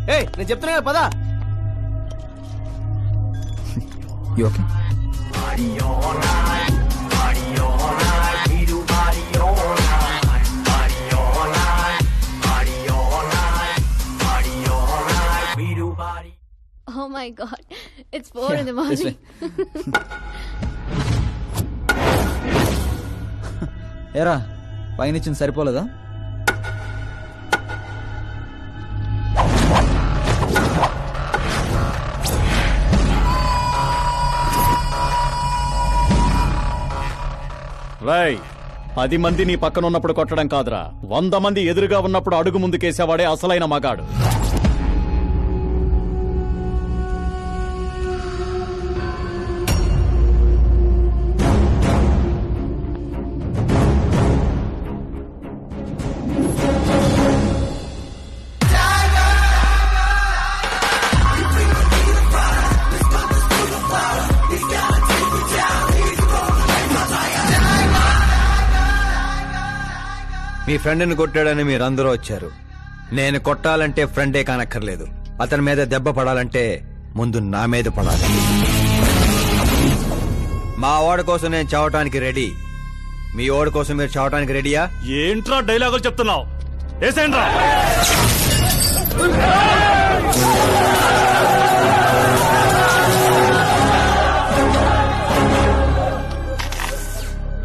నేను చెప్తున్నా పదా. Okay Oh my God, it's 4 in the morning. ఏరా పైన ఇచ్చింది సరిపోలేదా? రాయ్ 10 మంది నీ పక్కన ఉన్నప్పుడు కొట్టడం కాదురా, 100 మంది ఎదురుగా ఉన్నప్పుడు అడుగు ముందుకేసేవాడే అసలైన మగాడు. మీ ఫ్రెండ్ని కొట్టాడని మీరందరూ వచ్చారు. నేను కొట్టాలంటే ఫ్రెండే కానక్కర్లేదు, అతని మీద దెబ్బ పడాలంటే ముందు నా మీద పడాలి. మా వాడి కోసం నేను చావటానికి రెడీ, మీ వాడి కోసం మీరు చావటానికి రెడీయా? ఏంట్రా డైలాగులు చెప్తున్నావు? ఏసేంట్రా.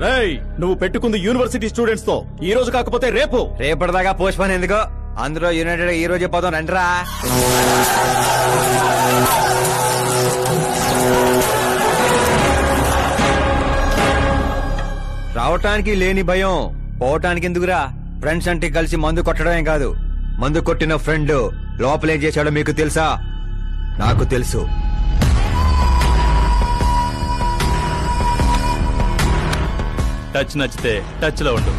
రేయ్, నువ్వు పెట్టుకుంది యూనివర్సిటీ స్టూడెంట్స్ తో, ఈ రోజు కాకపోతే రేపు. రేపటిదాకా పోస్ట్ పోన్ ఎందుకో, అందరూ యునైటెడ్ ఈ రోజే పోదాం రండిరా. రావటానికి లేని భయం పోవటానికి ఎందుకురా? ఫ్రెండ్స్ అంటే కలిసి మందు కొట్టడమే కాదు, మందు కొట్టిన ఫ్రెండ్ లోపలేం చేశాడో మీకు తెలుసా? నాకు తెలుసు. టచ్ నచ్చితే టచ్ లో ఉండు.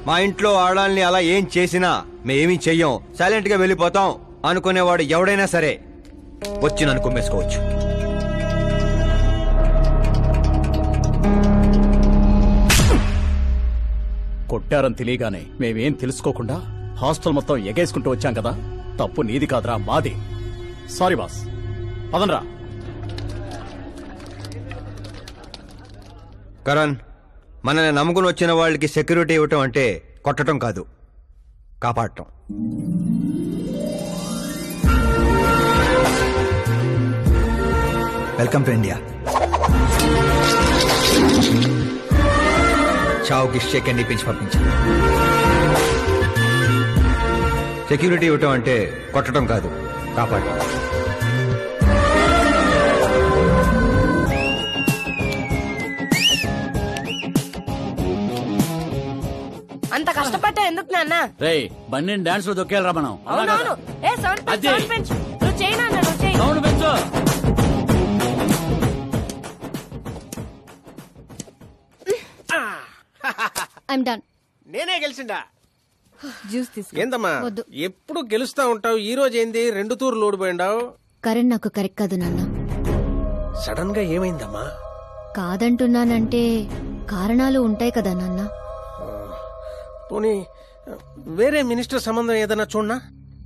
మా ఇంట్లో ఆడాలని అలా ఏం చేసినా మేమేమీ చెయ్యం, సైలెంట్ గా వెళ్ళిపోతాం అనుకునేవాడు ఎవడైనా సరే వచ్చి నన్ను కుమ్మేసుకోవచ్చు. కొట్టారని తెలియగానే మేమేం తెలుసుకోకుండా హాస్టల్ మొత్తం ఎగేసుకుంటూ వచ్చాం కదా, తప్పు నీది కాదురా, మాది. Sorry boss, పదనరా. కరణ్, మనల్ని నమ్ముకుని వచ్చిన వాళ్ళకి సెక్యూరిటీ ఇవ్వటం అంటే కొట్టడం కాదు, కాపాడటం. Welcome to India. చావుకి షేక్ అండ్ ఇప్పించి పంపించాను. సెక్యూరిటీ ఇవ్వటం అంటే కొట్టడం కాదు, కాపాడటం. అంత కష్టపడ్డా ఎందుకు నాన్న? రేయ్, బండి డాన్స్ లో దొక్కేయాలరా మనం. అవునవును. ఏ సౌండ్ పెంచు. నువ్వు చేయి నాన్న, నువ్వు చేయి. సౌండ్ పెంచు. I'm done. నేనే గెలిచిండా? జ్యూస్ తీసుకో. ఏందమ్మా ఎప్పుడు గెలుస్తా ఉంటావు, ఈ రోజు ఏంది 2 తూర్లు ఓడిపోయిండావు? కరణ్ నాకు కరెక్ట్ కాదు నాన్న. సడన్ గా ఏమైందమ్మా? కాదంటున్నానంటే కారణాలు ఉంటాయి కదా నాన్న. పోనీ వేరే మినిస్టర్ సంబంధం ఏదైనా చూడనా?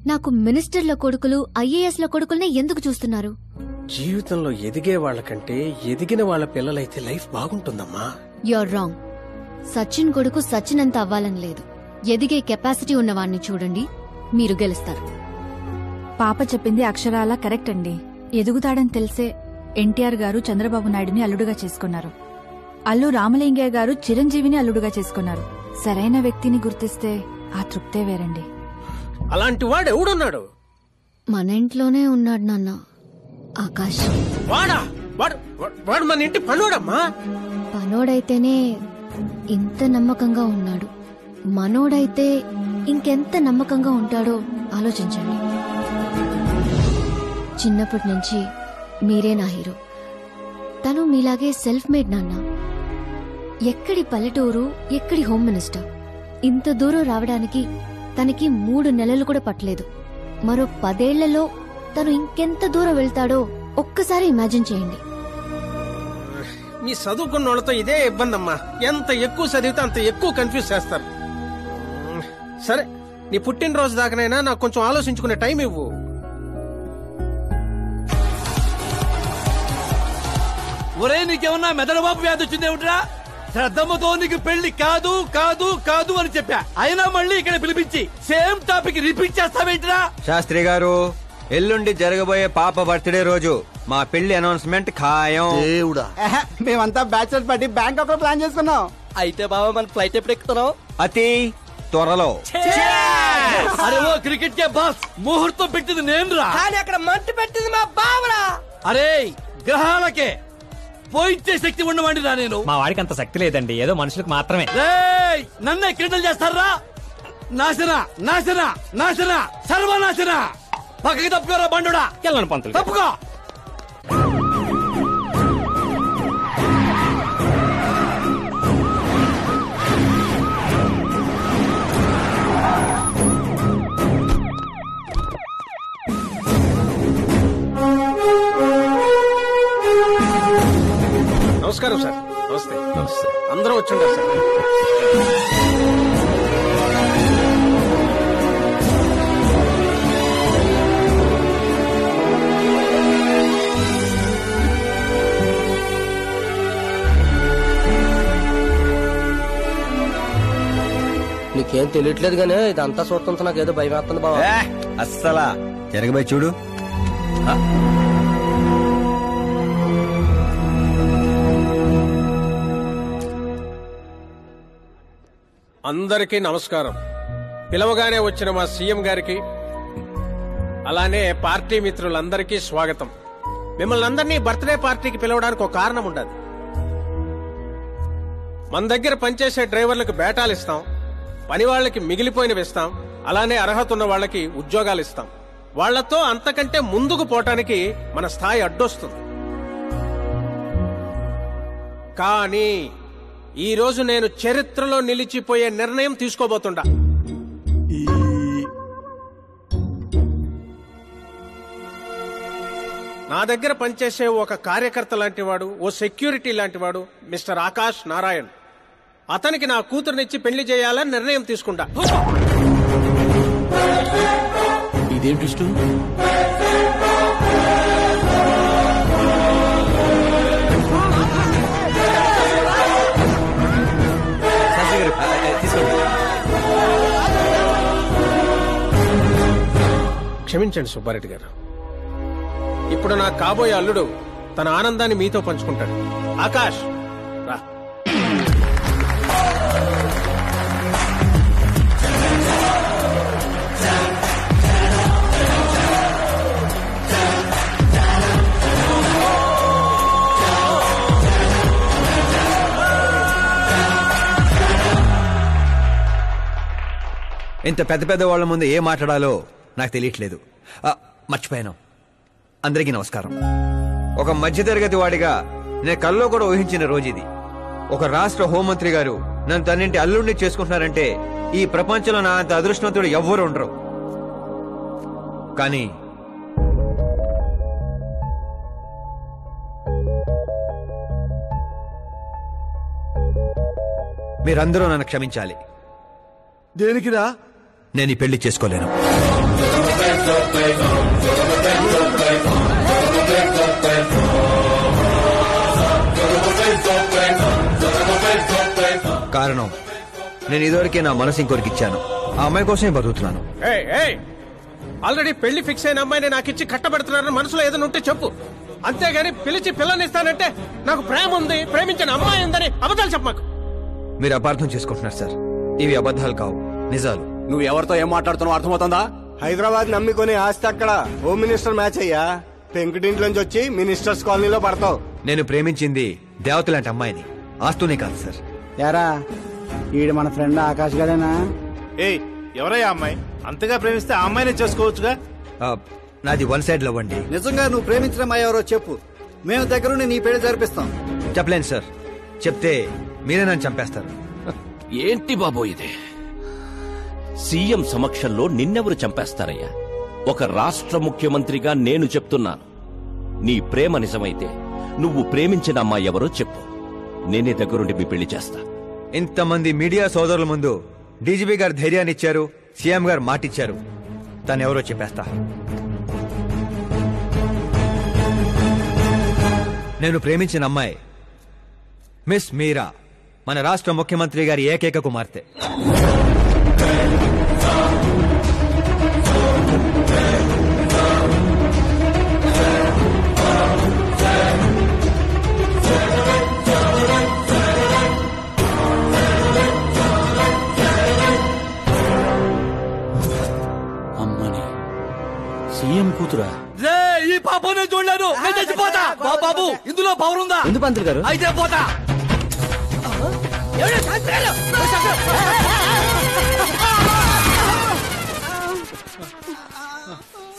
నాకు మినిస్టర్ల కొడుకులు ఐఏఎస్ ల కొడుకుల్నే ఎందుకు చూస్తున్నారు? జీవితంలో ఎదిగే వాళ్ళకంటే ఎదిగిన వాళ్ళ పిల్లలైతే లైఫ్ బాగుంటుందమ్మా. You're wrong. సచిన్ కొడుకు సచిన్ అంత అవ్వాలని లేదు, ఎదిగే కెపాసిటీ ఉన్నవాణ్ణి చూడండి, మీరు గెలుస్తారు. పాప చెప్పింది అక్షరాలా కరెక్ట్ అండి. ఎదుగుతాడని తెలిసే ఎన్టీఆర్ గారు చంద్రబాబు నాయుడుని అల్లుడుగా చేసుకున్నారు. అల్లు రామలింగయ్య గారు చిరంజీవిని అల్లుడుగా చేసుకున్నారు. సరైన వ్యక్తిని గుర్తిస్తే ఆ తృప్తే వేరండి. అలాంటి వాడు ఎవడున్నాడు? మన ఇంట్లోనే ఉన్నాడు నాన్న, ఆకాష్. వాడా? వాడు మన ఇంటి పనోడమ్మా. పనోడైతేనే ఇంత నమ్మకంగా ఉన్నాడు, మనోడైతే ఇంకెంత నమ్మకంగా ఉంటాడో ఆలోచించండి. చిన్నప్పటి నుంచి మీరే నా హీరో. తను మీలాగే సెల్ఫ్ మేడ్ నాన్న. ఎక్కడి పల్లెటూరు, ఎక్కడి హోమ్ మినిస్టర్. ఇంత దూరం రావడానికి తనకి 3 నెలలు కూడా పట్టలేదు. మరో 10 ఏళ్లలో తను ఇంకెంత దూరం వెళ్తాడో ఒక్కసారి ఇమాజిన్ చేయండి. మీ చదువుకున్న వాళ్ళతో ఇదే ఇబ్బంది అమ్మా. ఎంత ఎక్కువ చదివితే అంత ఎక్కువ కన్ఫ్యూజ్ చేస్తారు. సరే నీ పుట్టినరోజు దాకానైనా నాకు కొంచెం ఆలోచించుకునే టైం ఇవ్వు. ఒరే నీకేమన్నా మెదడుబాబు వ్యాధి వచ్చిందేమిట్రా? శ్రద్ధమ్మతో నీకు పెళ్లి కాదు కాదు కాదు అని చెప్పా, అయినా మళ్ళీ ఇక్కడ పిలిపించి సేమ్ టాపిక్ రిపీట్ చేస్తావేంట్రా? శాస్త్రి గారు, ఎల్లుండి జరగబోయే పాప బర్త్డే రోజు మా పెళ్లి అనౌన్స్మెంట్ ఖాయం. దేవుడా, మేమంతా బ్యాచులర్ పార్టీ బ్యాంకాక్ లో ప్లాన్ చేసుకున్నాం. అయితే బాబా మన ఫ్లైట్ ఎప్పుడు ఎక్కుతున్నావు? అతి త్వరలో. అరే ఓ క్రికెట్ కే బాస్, ముహూర్తం పెట్టింది నేను రా, కానీ అక్కడ మంట పెట్టింది మా బావరా. అరే గ్రహాలకే పోయించే శక్తి ఉండమండి రా నేను. మా వాడికి అంత శక్తి లేదండి, ఏదో మనుషులకు మాత్రమే. రేయ్, నన్నే క్రీడలు చేస్తారా? నాశన నాశన నాశన సర్వనాశన. పక్కకి తప్పుకోరా బండుడా. వెళ్ళను పంతులు. తప్పుకో. నమస్కారం సార్. నమస్తే. అందరూ వచ్చిండారు సార్. నీకేం తెలియట్లేదు గానీ ఇదంతా చూస్తుంటే నాకు ఏదో భయం వేస్తుంది బాబా. అస్సలా జరగబోయి చూడు. అందరికీ నమస్కారం. పిలవగానే వచ్చిన మా సీఎం గారికి, అలానే పార్టీ మిత్రులందరికీ స్వాగతం. మిమ్మల్ని అందరినీ బర్త్డే పార్టీకి పిలవడానికి ఒక కారణం ఉండదు. మన దగ్గర పనిచేసే డ్రైవర్లకు బేటాలు ఇస్తాం, పని వాళ్ళకి మిగిలిపోయినవి ఇస్తాం, అలానే అర్హత ఉన్న వాళ్ళకి ఉద్యోగాలు ఇస్తాం. వాళ్లతో అంతకంటే ముందుకు పోవటానికి మన స్థాయి అడ్డొస్తుంది. కానీ ఈ రోజు నేను చరిత్రలో నిలిచిపోయే నిర్ణయం తీసుకోబోతుండా. నా దగ్గర పనిచేసే ఒక కార్యకర్త లాంటివాడు, ఓ సెక్యూరిటీ లాంటివాడు మిస్టర్ ఆకాష్ నారాయణ్. అతనికి నా కూతురునిచ్చి పెళ్లి చేయాలని నిర్ణయం తీసుకుంటా. ఇదేంటి? క్షమించండి సుబ్బారెడ్డి గారు. ఇప్పుడు నా కాబోయే అల్లుడు తన ఆనందాన్ని మీతో పంచుకుంటాడు. ఆకాష్ రా. ఇంత పెద్ద పెద్ద వాళ్ళ ముందు ఏం మాట్లాడాలో నాకు తెలియట్లేదు. మర్చిపోయాను. అందరికీ నమస్కారం. ఒక మధ్యతరగతి వాడిగా నేను కల్లో కూడా ఊహించిన రోజు ఇది. ఒక రాష్ట్ర హోంమంత్రి గారు నన్ను తన్నింటి అల్లుడిని చేసుకుంటున్నారంటే ఈ ప్రపంచంలో నా అంత అదృష్టవంతుడు ఎవ్వరు ఉండరు. కానీ మీరందరూ నన్ను క్షమించాలి. దేనికిరా? నేను ఈ పెళ్లి చేసుకోలేను. కారణం, నేను ఇదివరకే నా మనసు ఇంకొరికి ఇచ్చాను. ఆ అమ్మాయి కోసమే బతుకుతున్నాను. ఆల్రెడీ పెళ్లి ఫిక్స్ అయిన అమ్మాయిని నాకు ఇచ్చి కట్టబెడుతున్నారని మనసులో ఏదైనా ఉంటే చెప్పు. అంతేగాని పిలిచి పిల్లనిస్తానంటే నాకు ప్రేమ ఉంది, ప్రేమించిన అమ్మాయి ఉందని అబద్ధాలు చెప్పమాకు. మీరు అపార్థం చేసుకుంటున్నారు సార్. ఇవి అబద్ధాలు కావు, నిజాలు. నువ్వు ఎవరితో ఏం మాట్లాడుతున్నావు అర్థమవుతుందా? హైదరాబాద్ నమ్మికొని ఆస్తి అక్కడ హోమ్ మినిస్టర్ మ్యాచ్ అయ్యా. పెంకుటింట్లోంచి వచ్చి మినిస్టర్స్ కాలనీలో పడతావు. నేను ప్రేమించింది దేవత లాంటి అమ్మాయిని, ఆస్తూనే కాదు సార్. యారా, ఈడు మన ఫ్రెండ్ ఆకాష్ గారేనా? ఏయ్, ఎవరయ్యా అమ్మాయి? అంతగా ప్రేమిస్తే ఆ అమ్మాయినే చేసుకోవచ్చుగా. నాది వన్ సైడ్ లవ్ అండి. నిజంగా నువ్వు ప్రేమించిన అమ్మాయి ఎవరో చెప్పు, మేము దగ్గరుండి నీ పెళ్లి జరిపిస్తాం. చెప్పలేను సార్. చెప్తే మీరే నన్ను చంపేస్తారు. ఏంటి బాబో ఇది? సీఎం సమక్షంలో నిన్నెవరు చంపేస్తారయ్యా? ఒక రాష్ట్ర ముఖ్యమంత్రిగా నేను చెప్తున్నాను, నీ ప్రేమ నిజమైతే నువ్వు ప్రేమించిన అమ్మాయి ఎవరో చెప్పు, నేనే దగ్గరుండి మీ పెళ్లి చేస్తా. ఇంతమంది మీడియా సోదరుల ముందు డీజీపీ గారు ధైర్యాన్ని ఇచ్చారు, సీఎం గారు మాటిచ్చారు, తను ఎవరో చెప్పేస్తా. నేను ప్రేమించిన అమ్మాయి మిస్ మీరా, మన రాష్ట్ర ముఖ్యమంత్రి గారి ఏకైక కుమార్తె. అమ్మని సీఎం కూతురా? ఈ పాపనే చూడలేదు, నేను చచ్చిపోతా. బాబు ఇందులో పవర్ ఉందా? ఎందుకు పంతులు గారు? అయితే పోతా.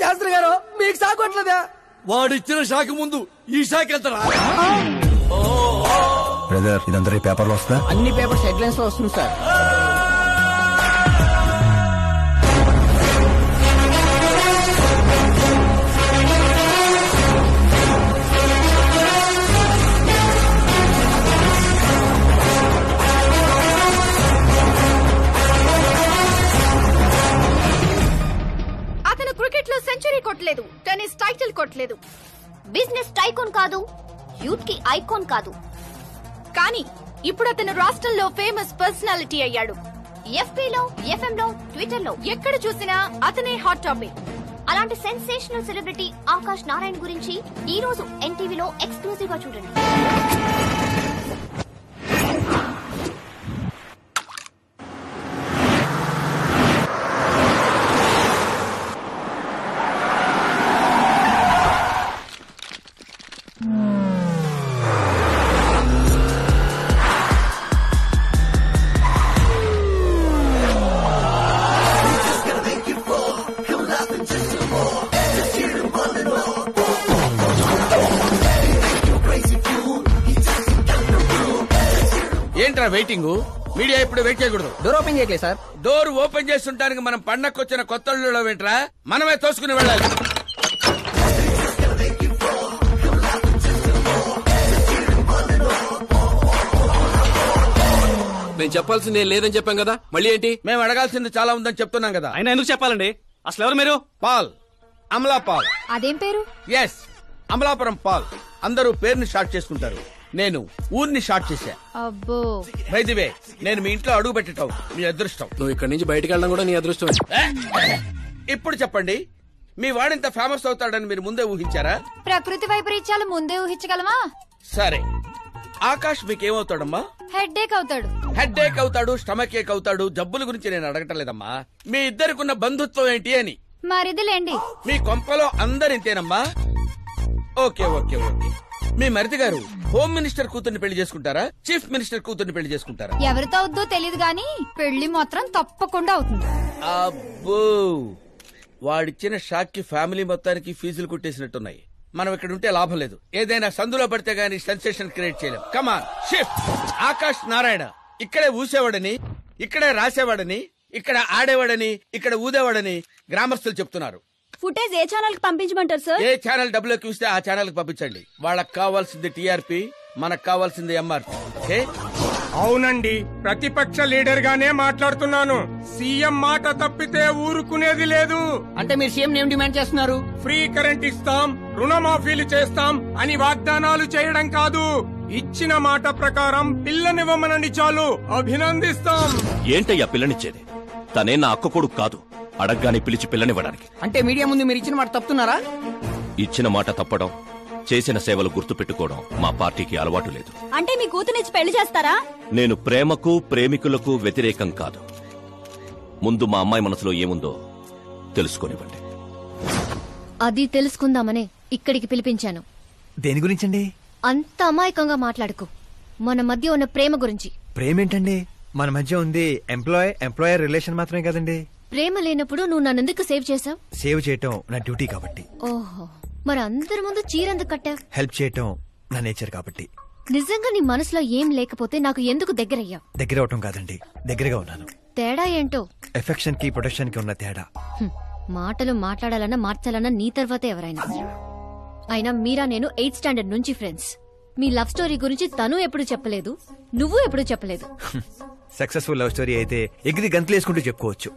శాస్త్రి గారు మీకు సాగొట్లేదా? వాడిచ్చిన షాక్ ముందు ఈ షాక్ ఎంతరా? బ్రదర్, ఇదంతా పేపర్లో వస్తుందా? అన్ని పేపర్స్ హెడ్లైన్స్ లో వస్తుంది సార్. సెంచరీ కొట్టలేదు, టెన్నిస్ టైటిల్ కొట్టలేదు, బిజినెస్ టైకోన్ కాదు, యూత్ కి ఐకాన్ కాదు. కానీ ఇప్పుడు అతను రాష్ట్రంలో ఫేమస్ పర్సనాలిటీ అయ్యాడు. ఎఫ్బీలో, ఎఫ్ఎంలో, ట్విట్టర్ లో ఎక్కడ చూసినా అతనే హాట్ టాపిక్. అలాంటి సెన్సేషనల్ సెలబ్రిటీ ఆకాష్ నారాయణ గురించి ఈ రోజు ఎన్టీవీలో ఎక్స్క్లూజివ్ గా చూడండి. ఏంట్రా వెయిటింగ్? మీడియా ఇప్పుడు వెయిట్ చేయకూడదు. డోర్ ఓపెన్ చేయట్లేదు సార్. డోర్ ఓపెన్ చేస్తుంటానికి మనం పండక్కొచ్చిన కొత్త ఏంట్రా, మనమే తోసుకుని వెళ్ళాలి. నేను చెప్పాల్సింది లేదని చెప్పాం కదా, మళ్ళీ ఏంటి? మేము అడగాల్సింది చాలా ఉందని చెప్తున్నాం కదా. అయినా ఎందుకు చెప్పాలండి? అసలు ఎవరు మీరు? పాల్, అమలా పాల్. అదేం పేరు? ఎస్, అమలాపురం పాల్. అందరూ పేరుని షార్ట్ చేసుకుంటారు, నేను ఊరిని షార్ట్ చేశా. అబ్బో, బై ది వే, నేను మీ ఇంట్లో అడుగు పెట్టటం మీ అదృష్టం. నువ్వు ఇక్కడి నుంచి బయటకు వెళ్ళడం కూడా నీ అదృష్టం. ఇప్పుడు చెప్పండి, మీ వాడింత ఫేమస్ అవుతాడని మీరు ముందే ఊహించారా? ప్రకృతి వైపరీత్యాలు ముందే ఊహించగలమా? సరే, ఆకాష్ మీకేమవుతాడమ్మా? హెడ్ ఏక్ అవుతాడు. హెడ్ ఏక్ అవుతాడు, స్టమక్ ఏక్ అవుతాడు. జబ్బుల గురించి నేను అడగటలేదమ్మా, మీ ఇద్దరికున్న బంధుత్వం ఏంటి అని. మరిదిలేండి. మీ కొంపలో అందరింతేనమ్మా? Okay okay okay. మీ మరిది గారు హోమ్ మినిస్టర్ కూతుర్ని పెళ్లి చేసుకుంటారా, చీఫ్ మినిస్టర్ కూతుర్ని పెళ్లి చేసుకుంటారా? ఎవరితో అవుద్దో తెలియదు గాని పెళ్లి మాత్రం తప్పకుండా అవుతుంది. అబ్బో, వాడిచ్చిన షాక్ కి ఫ్యామిలీ మొత్తానికి ఫీజులు కుట్టేసినట్టున్నాయి. మనం ఇక్కడ ఉంటే లాభం లేదు. ఏదైనా సందులో పడితే గానీ సెన్సేషన్ క్రియేట్ చేయలేం. Come on shift. ఆకాష్ నారాయణ ఇక్కడే ఊసేవాడని, ఇక్కడే రాసేవాడని, ఇక్కడ ఆడేవాడని, ఇక్కడ ఊదేవాడని గ్రామస్తులు చెప్తున్నారు. ఫుటేజ్ ఏ ఛానల్ కి పంపించమంటారు సార్? ఏ ఛానల్ డబ్బులోకి ఇస్తే ఆ ఛానల్ కి పంపించండి. వాళ్ళకి కావాల్సింది టీఆర్పీ, మనకు కావాల్సింది ఎంఆర్పీ. ఓకే? అవునండి, ప్రతిపక్ష లీడర్ గానే మాట్లాడుతున్నాను. సీఎం మాట తప్పితే ఊరుకునేది లేదు. అంటే మీరు సీఎం ఏం డిమాండ్ చేస్తున్నారు? ఫ్రీ కరెంట్ ఇస్తాం, రుణమాఫీలు చేస్తాం అని వాగ్దానాలు చేయడం కాదు, ఇచ్చిన మాట ప్రకారం పిల్లనివ్వమనండి చాలు, అభినందిస్తాం. ఏంటయ్యా పిల్లనిచ్చేది? తనే నా అక్క కొడుకు కాదు, అడగ్గానే పిలిచి పిల్లనివ్వడానికి. అంటే మీడియా ముందు మీరు ఇచ్చిన మాట తప్పుతున్నారా? ఇచ్చిన మాట తప్పడం, చేసిన సేవలు గుర్తుపెట్టుకోవడం మా పార్టీకి అలవాటు లేదు. అంటే మీ కూతురిచ్చి పెళ్లి చేస్తారా? నేను ప్రేమకు ప్రేమికులకు వ్యతిరేకం కాదు. ముందు మా అమ్మాయి మనసులో ఏముందో తెలుసుకోనివ్వండి. అది తెలుసుకుందామనే ఇక్కడికి పిలిపించాను. దేని గురించండి? అంత అమాయకంగా మాట్లాడుకో. మన మధ్య ఉన్న ప్రేమ గురించి. ప్రేమేంటండి? మన మధ్య ఉంది ఎంప్లాయర్ రిలేషన్ మాత్రమే కదండి. ప్రేమ లేనప్పుడు నువ్వు నన్నెందుకు సేవ్ చేశావు? సేవ్ చేయటం నా డ్యూటీ కాబట్టి. ఓహో, మరి అందరి ముందు చీరెందుకు కట్టావు? హెల్ప్ చేయటం నా నేచర్ కాబట్టి. నిజంగా నీ మనసులో ఏం లేకపోతే నాకు ఎందుకు దగ్గరయ్యావు? దగ్గర అవటం కాదండి, దగ్గరగా ఉన్నాను. తేడా ఏంటో? ఎఫెక్షన్ కి ప్రొటెక్షన్ కి ఉన్న తేడా. మాటలు మాట్లాడాలన్నా మార్చాలన్నా నీ తర్వాతే ఎవరైనా. అయినా మీరా నేను 8th స్టాండర్డ్ నుంచి ఫ్రెండ్స్. మీ లవ్ స్టోరీ గురించి తను ఎప్పుడు చెప్పలేదు, నువ్వు ఎప్పుడు చెప్పలేదు. సక్సెస్ఫుల్ లవ్ స్టోరీ అయితే ఎగిరి గంతులేసుకుంటూ చెప్పుకోవచ్చు.